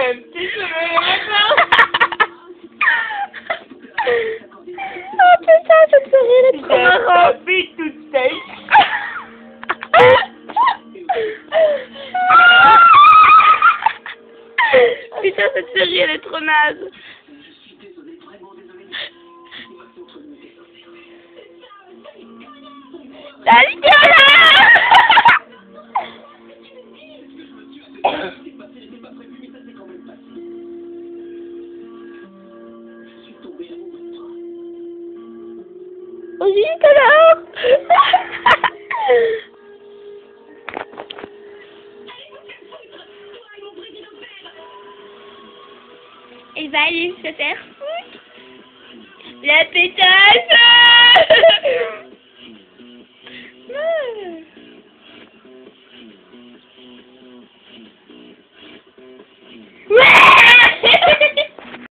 J'aime tes cheveux maintenant. Oh putain, cette série elle est trop marrante. Ta bite toute sèche. Putain, cette série elle est trop naze. Salut Fiona. Oh zut alors. Il va aller se faire foutre. La pétasse.